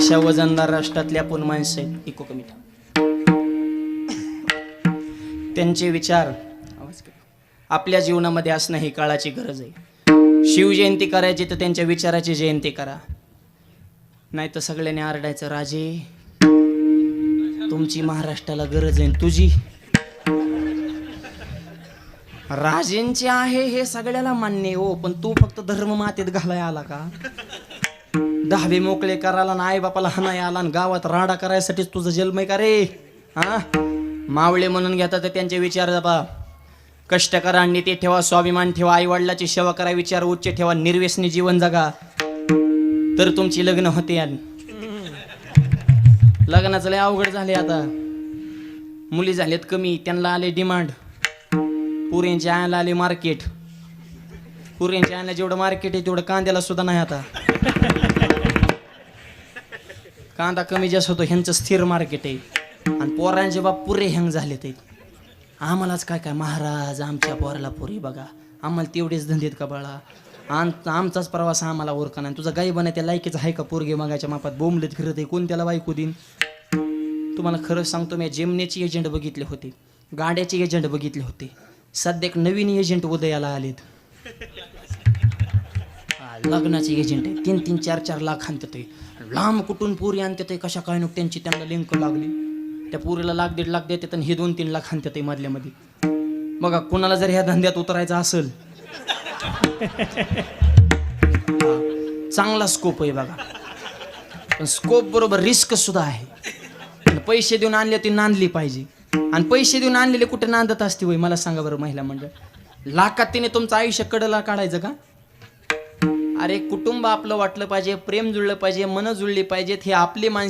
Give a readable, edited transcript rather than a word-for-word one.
अशा वजनदार राष्ट्रातल्या आपण माणसं आहेत. इको कमी ठेवा. त्यांचे विचार आपल्या जीवनामध्ये असणं ही काळाची गरज आहे. शिवजयंती करायची तर त्यांच्या विचाराची जयंती करा, नाही तर सगळ्यांनी आरडायचं राजे तुमची महाराष्ट्राला गरज आहे. तुझी राजेंची आहे हे सगळ्याला मान्य हो, पण तू फक्त धर्म मातेत घालाय आला का? दहावे मोकळे करायला ना आई बापाला हाणाय आला आणि गावात राडा करायसाठीच तुझा जन्म आहे का रे? हा, मावळे म्हणून घेतात तर त्यांचे विचार जपा. कष्ट करा, नीती ठेवा, स्वाभिमान ठेवा, आई वडिलाची सेवा करा, विचार उच्च ठेवा, निर्व्यसनी जीवन जगा, तर तुमची लग्न होते. लग्नाचं लय अवघड झाले आता. मुली झालेत कमी, त्यांना आले डिमांड. पुरींच्या आयला आले मार्केट. पुरींच्या आयला जेवढं मार्केट आहे तेवढं कांद्याला सुद्धा नाही. आता कांदा कमी जास्त होतो, ह्यांचं स्थिर मार्केट आहे. आणि पोरांचे बाप पुरे हँग झाले ते. आम्हालाच काय काय महाराज आमच्या पोराला पुरी बघा, आम्हाला तेवढेच धंदेत का बाळा, आमचाच प्रवास आम्हाला ओरका नाही. तुझा गाई बनाय त्या लायकीचा आहे का? पोरगे मागायच्या मापात बोंबलेत फिरत आहे, कोण त्याला बायको देईन? तुम्हाला खरं सांगतो, मी जेमनेचे एजंट बघितले होते, गाड्याचे एजंट बघितले होते, सध्या एक नवीन एजंट उदयाला आलेत. लग्नाचे एजंट आहे, 3-3, 4-4 लाख आणतात. लांब कुठून पुरी आणतात, कशा काय नको त्यांची त्यांना लिंक लागली. त्या पुरीला 1-1.5 लाख देतात आणि हे 2-3 लाख आणतात मधल्यामध्ये. बघा, कुणाला जर ह्या धंद्यात उतरायचं असेल चांगला स्कोप आहे बघा, पण स्कोप बरोबर रिस्क सुद्धा आहे. पैसे देऊन आणले ती नांदली पाहिजे. आणि पैसे देऊन आणलेले कुठे नांदत असते होय? मला सांगा बरं महिला मंडळ. लाखात तिने तुमचं आयुष्य कडला काढायचं का? अरे कुटुंब आपलं वाटलं पाहिजे, प्रेम जुळलं पाहिजे, मन जुळली पाहिजेत. हे आपली माणसं